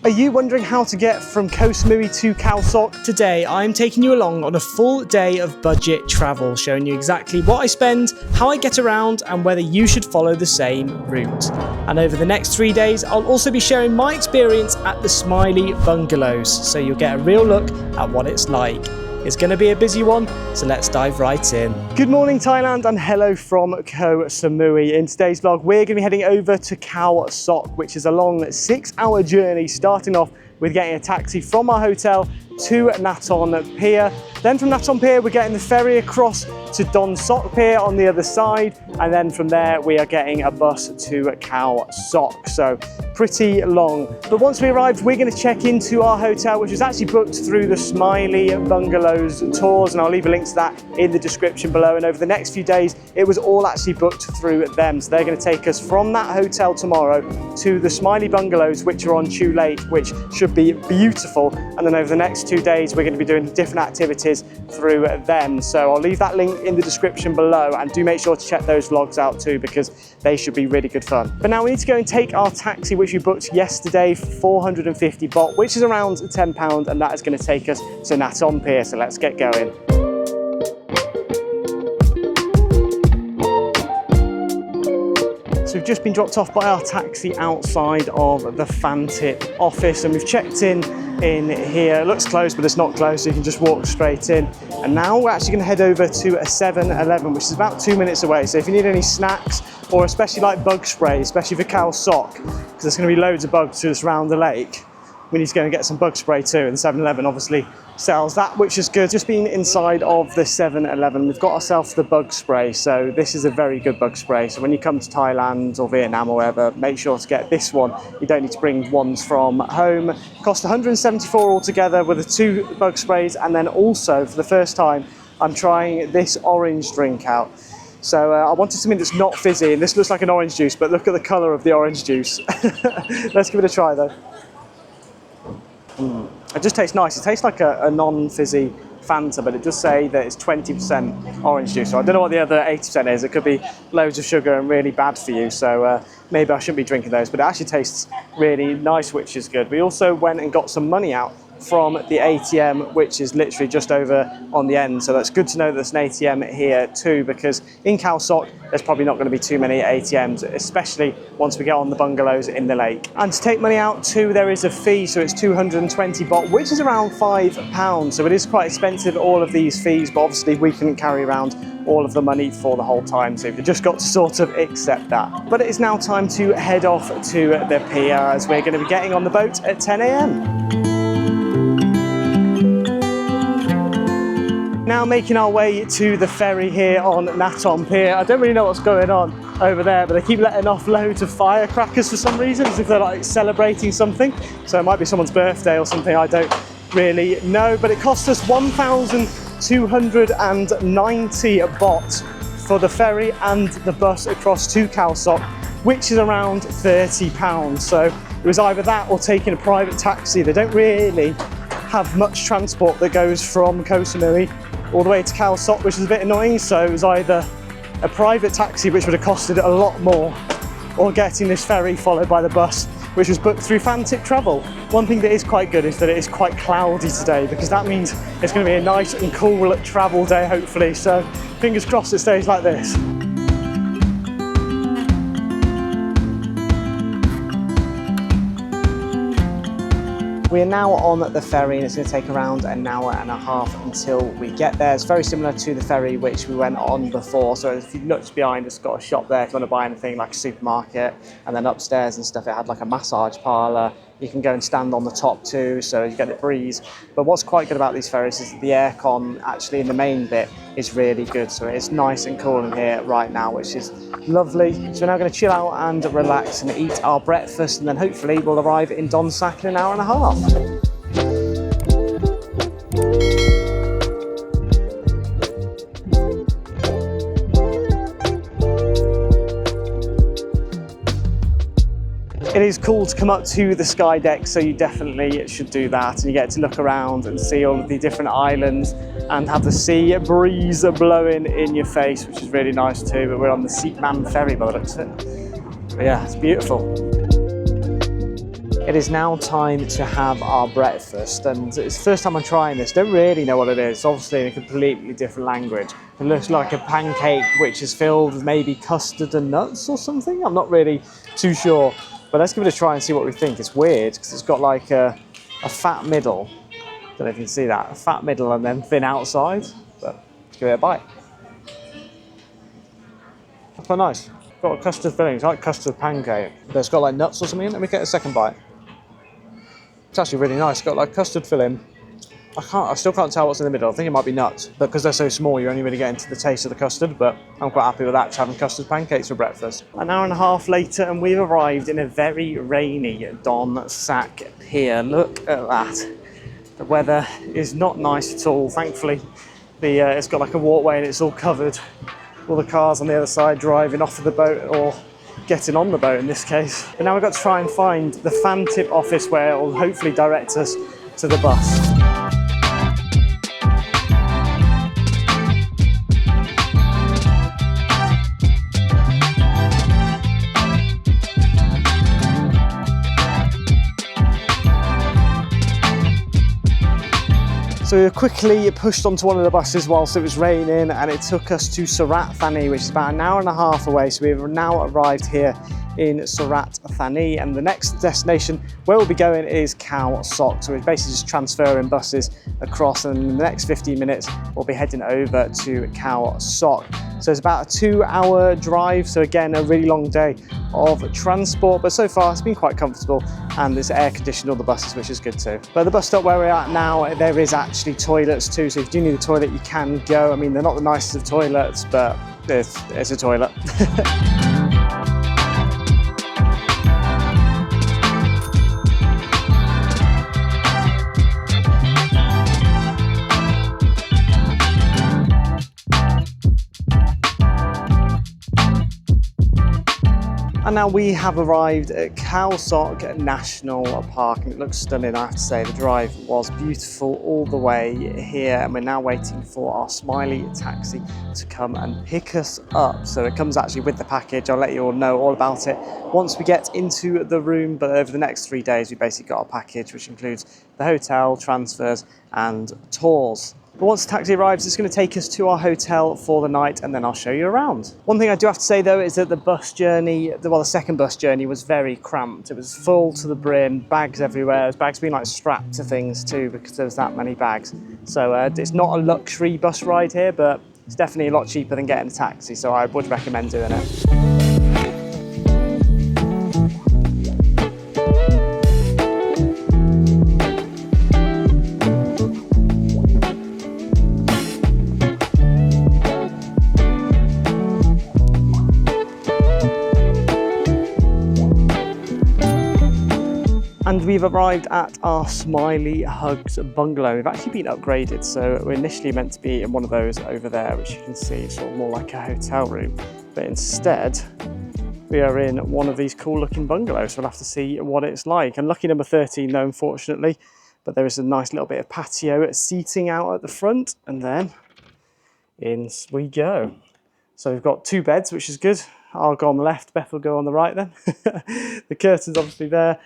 Are you wondering how to get from Koh Samui to Khao Sok? Today I'm taking you along on a full day of budget travel, showing you exactly what I spend, how I get around, and whether you should follow the same route. And over the next 3 days I'll also be sharing my experience at the Smiley Bungalows, so you'll get a real look at what it's like. It's going to be a busy one, so let's dive right in. Good morning Thailand and hello from Koh Samui. In today's vlog we're going to be heading over to Khao Sok, which is a long 6-hour journey, starting off with getting a taxi from our hotel to Nathon Pier. Then from Nathon Pier we're getting the ferry across to Donsak Pier on the other side, and then from there we are getting a bus to Khao Sok. So pretty long. But once we arrived we're going to check into our hotel, which was actually booked through the Smiley Bungalows tours, and I'll leave a link to that in the description below. And over the next few days it was all actually booked through them, so they're going to take us from that hotel tomorrow to the Smiley Bungalows, which are on Chu Lake, which should be beautiful. And then over the next 2 days we're going to be doing different activities through them, so I'll leave that link in the description below, and do make sure to check those vlogs out too, because they should be really good fun. But now we need to go and take our taxi, which we booked yesterday for 450 baht, which is around £10, and that is going to take us to Nathon Pier, so let's get going. So we've just been dropped off by our taxi outside of the Phantip office, and we've checked in here. It looks closed, but it's not closed, so you can just walk straight in. And now we're actually going to head over to a 7-Eleven, which is about 2 minutes away. So if you need any snacks, or especially like bug spray, especially for Khao Sok, because there's going to be loads of bugs just around the lake, we need to go and get some bug spray too, and 7-Eleven obviously sells that, which is good. Just being inside of the 7-Eleven, we've got ourselves the bug spray, so this is a very good bug spray. So when you come to Thailand or Vietnam or wherever, make sure to get this one. You don't need to bring ones from home. It costs 174 altogether with the 2 bug sprays, and then also for the first time I'm trying this orange drink out. So I wanted something that's not fizzy, and this looks like an orange juice, but look at the colour of the orange juice. Let's give it a try though. It just tastes nice. It tastes like a non-fizzy Fanta, but it does say that it's 20% orange juice. So I don't know what the other 80% is. It could be loads of sugar and really bad for you. So maybe I shouldn't be drinking those, but it actually tastes really nice, which is good. We also went and got some money out from the ATM, which is literally just over on the end. So that's good to know that there's an ATM here too, because in Khao Sok there's probably not going to be too many ATMs, especially once we get on the bungalows in the lake. And to take money out too, there is a fee, so it's 220 baht, which is around £5. So it is quite expensive, all of these fees, but obviously we couldn't carry around all of the money for the whole time, so we've just got to sort of accept that. But it is now time to head off to the pier, as we're going to be getting on the boat at 10 AM. Now making our way to the ferry here on Nathon Pier. I don't really know what's going on over there, but they keep letting off loads of firecrackers for some reason, as if they're like celebrating something. So it might be someone's birthday or something, I don't really know. But it cost us 1,290 baht for the ferry and the bus across to Khao Sok, which is around £30. So it was either that or taking a private taxi. They don't really have much transport that goes from Koh Samui all the way to Khao Sok, which is a bit annoying. So it was either a private taxi, which would have costed a lot more, or getting this ferry followed by the bus, which was booked through Phantip Travel. One thing that is quite good is that it is quite cloudy today, because that means it's going to be a nice and cool travel day, hopefully. So fingers crossed it stays like this. We are now on the ferry, and it's going to take around an hour and a half until we get there. It's very similar to the ferry which we went on before. So if you look behind, it's got a shop there if you want to buy anything, like a supermarket. And then upstairs and stuff, it had like a massage parlour. You can go and stand on the top too, so you get the breeze. But what's quite good about these ferries is that the aircon actually in the main bit is really good. So it's nice and cool in here right now, which is lovely. So we're now going to chill out and relax and eat our breakfast, and then hopefully we'll arrive in Donsak in an hour and a half. It is cool to come up to the sky deck, so you definitely should do that, and you get to look around and see all of the different islands and have the sea breeze blowing in your face, which is really nice too. But we're on the Seatman ferry by the looks of it. But yeah, it's beautiful. It is now time to have our breakfast, and it's the first time I'm trying this. Don't really know what it is. It's obviously in a completely different language. It looks like a pancake which is filled with maybe custard and nuts or something. I'm not really too sure, but let's give it a try and see what we think. It's weird because it's got like a fat middle. Don't know if you can see that. A fat middle and then thin outside, but let's give it a bite. That's quite nice. Got a custard filling. It's like custard pancake, but it's got like nuts or something in it. Let me get a second bite. It's actually really nice. It's got like custard filling. I still can't tell what's in the middle. I think it might be nuts, but because they're so small, you only really get into the taste of the custard, but I'm quite happy with that, having custard pancakes for breakfast. An hour and a half later, and we've arrived in a very rainy Donsak Pier. Look at that. The weather is not nice at all. Thankfully, it's got like a walkway and it's all covered. All the cars on the other side driving off of the boat, or getting on the boat in this case. But now we've got to try and find the Phantip office where it will hopefully direct us to the bus. So we were quickly pushed onto one of the buses whilst it was raining, and it took us to Surat Thani, which is about an hour and a half away. So we've now arrived here in Surat Thani, and the next destination where we'll be going is Khao Sok. So we're basically just transferring buses across, and in the next 15 minutes we'll be heading over to Khao Sok. So it's about a 2-hour drive, so again a really long day of transport, but so far it's been quite comfortable, and there's air conditioned all the buses, which is good too. But the bus stop where we're at now, there is actually toilets too, so if you do need a toilet you can go. I mean, they're not the nicest of toilets, but it's a toilet. And now we have arrived at Khao Sok National Park, and it looks stunning, I have to say. The drive was beautiful all the way here, and we're now waiting for our Smiley taxi to come and pick us up. So it comes actually with the package. I'll let you all know all about it once we get into the room, but over the next 3 days we basically got our package, which includes the hotel, transfers and tours. But once the taxi arrives, it's going to take us to our hotel for the night, and then I'll show you around. One thing I do have to say though is that the bus journey, the second bus journey was very cramped. It was full to the brim, bags everywhere. There's bags being like strapped to things too because there's that many bags. So it's not a luxury bus ride here, but it's definitely a lot cheaper than getting a taxi. So I would recommend doing it. And we've arrived at our Smiley Hugs bungalow. We've actually been upgraded, so we're initially meant to be in one of those over there, which you can see is sort of more like a hotel room. But instead, we are in one of these cool looking bungalows. So we'll have to see what it's like. And lucky number 13 though, unfortunately, but there is a nice little bit of patio seating out at the front, and then in we go. So we've got 2 beds, which is good. I'll go on the left, Beth will go on the right then. The curtain's obviously there.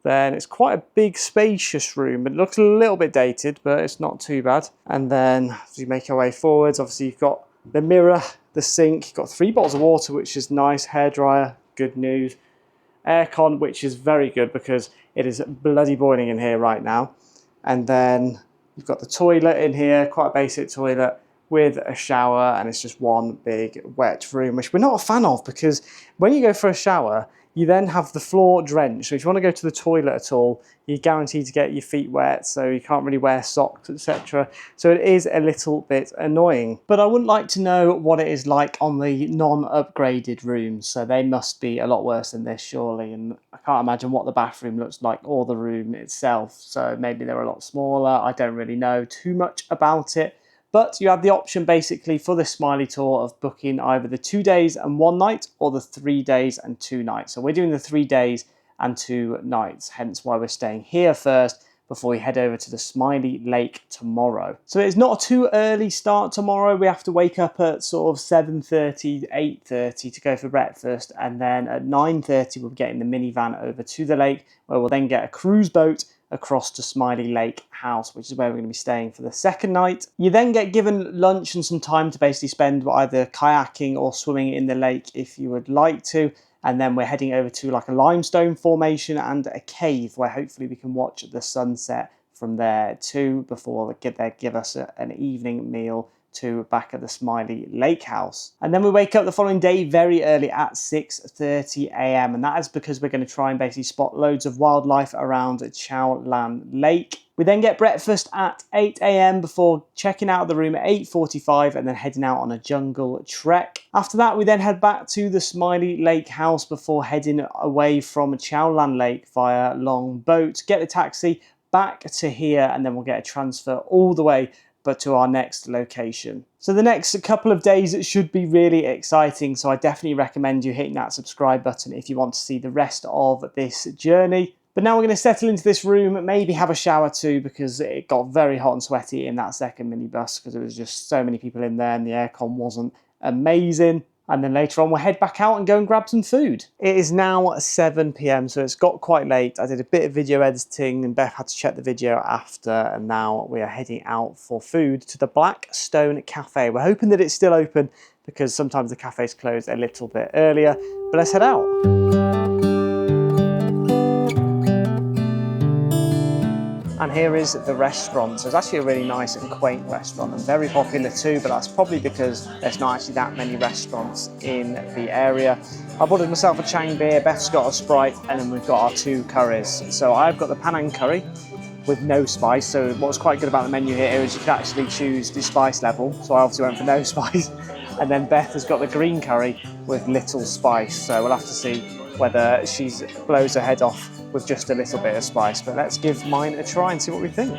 Then it's quite a big spacious room. It looks a little bit dated, but it's not too bad. And then as we make our way forwards, obviously you've got the mirror, the sink, you've got 3 bottles of water, which is nice, hairdryer, good news. Aircon, which is very good because it is bloody boiling in here right now. And then you've got the toilet in here, quite a basic toilet with a shower, and it's just one big wet room, which we're not a fan of because when you go for a shower, you then have the floor drenched. So if you want to go to the toilet at all, you're guaranteed to get your feet wet, so you can't really wear socks, etc. So it is a little bit annoying. But I would like to know what it is like on the non-upgraded rooms. So they must be a lot worse than this, surely. And I can't imagine what the bathroom looks like or the room itself. So maybe they're a lot smaller. I don't really know too much about it. But you have the option basically for this Smiley tour of booking either the 2 days and 1 night or the 3 days and 2 nights. So we're doing the 3 days and 2 nights, hence why we're staying here first before we head over to the Smiley Lake tomorrow. So it's not a too early start tomorrow. We have to wake up at sort of 7:30, 8:30 to go for breakfast, and then at 9:30 we'll be getting the minivan over to the lake, where we'll then get a cruise boat across to Smiley Lake House, which is where we're going to be staying for the second night. You then get given lunch and some time to basically spend either kayaking or swimming in the lake if you would like to. And then we're heading over to like a limestone formation and a cave where hopefully we can watch the sunset from there too before they give us an evening meal to back at the Smiley Lake House. And then we wake up the following day very early at 6:30 a.m. and that is because we're going to try and basically spot loads of wildlife around Khao Lan Lake. We then get breakfast at 8 a.m. before checking out of the room at 8:45 and then heading out on a jungle trek. After that, we then head back to the Smiley Lake House before heading away from Khao Lan Lake via long boat, get the taxi back to here, and then we'll get a transfer all the way but to our next location. So the next couple of days should be really exciting, so I definitely recommend you hitting that subscribe button if you want to see the rest of this journey. But now we're going to settle into this room, maybe have a shower too, because it got very hot and sweaty in that second minibus because there was just so many people in there and the aircon wasn't amazing. And then later on we'll head back out and go and grab some food. It is now 7 p.m, so it's got quite late. I did a bit of video editing and Beth had to check the video after, and now we are heading out for food to the Black Stone Cafe. We're hoping that it's still open because sometimes the cafes close a little bit earlier, but let's head out. And here is the restaurant. So it's actually a really nice and quaint restaurant and very popular too, but that's probably because there's not actually that many restaurants in the area. I've ordered myself a Chang beer, Beth's got a Sprite, and then we've got our 2 curries. So I've got the Panang curry with no spice. So what's quite good about the menu here is you can actually choose the spice level. So I obviously went for no spice. And then Beth has got the green curry with little spice. So we'll have to see whether she blows her head off with just a little bit of spice, but let's give mine a try and see what we think.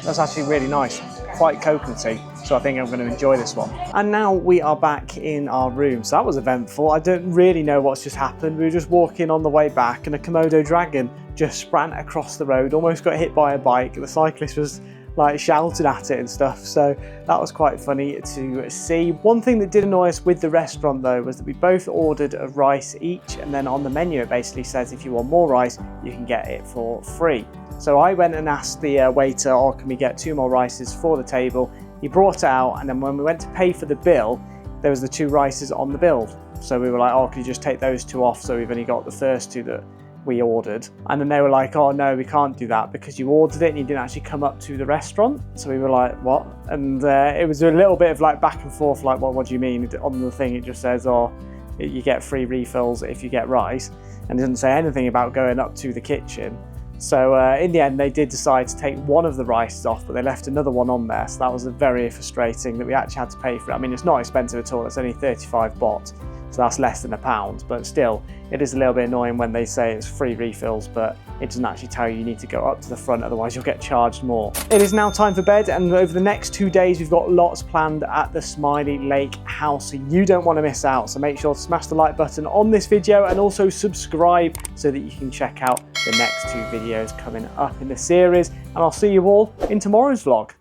That's actually really nice, quite coconutty, so I think I'm going to enjoy this one. And now we are back in our room, so that was eventful. I don't really know what's just happened. We were just walking on the way back and a Komodo dragon just sprang across the road, almost got hit by a bike. The cyclist was like shouted at it and stuff, so that was quite funny to see. One thing that did annoy us with the restaurant though was that we both ordered a rice each, and then on the menu it basically says if you want more rice you can get it for free. So I went and asked the waiter, oh, can we get 2 more rices for the table? He brought it out, and then when we went to pay for the bill there was the 2 rices on the bill, so we were like, oh, can you just take those 2 off, so we've only got the first 2 that we ordered. And then they were like, oh no, we can't do that because you ordered it and you didn't actually come up to the restaurant. So we were like, what? And it was a little bit of like back and forth, like, well, what do you mean? On the thing it just says, oh, you get free refills if you get rice, and it doesn't say anything about going up to the kitchen. So in the end they did decide to take one of the rices off, but they left another one on there, so that was very frustrating that we actually had to pay for it. I mean, it's not expensive at all, it's only 35 baht, so that's less than £1, but still it is a little bit annoying when they say it's free refills but it doesn't actually tell you need to go up to the front, otherwise you'll get charged more. It is now time for bed, and over the next 2 days we've got lots planned at the Smiley Lake House, so you don't want to miss out. So make sure to smash the like button on this video and also subscribe so that you can check out the next 2 videos coming up in the series, and I'll see you all in tomorrow's vlog.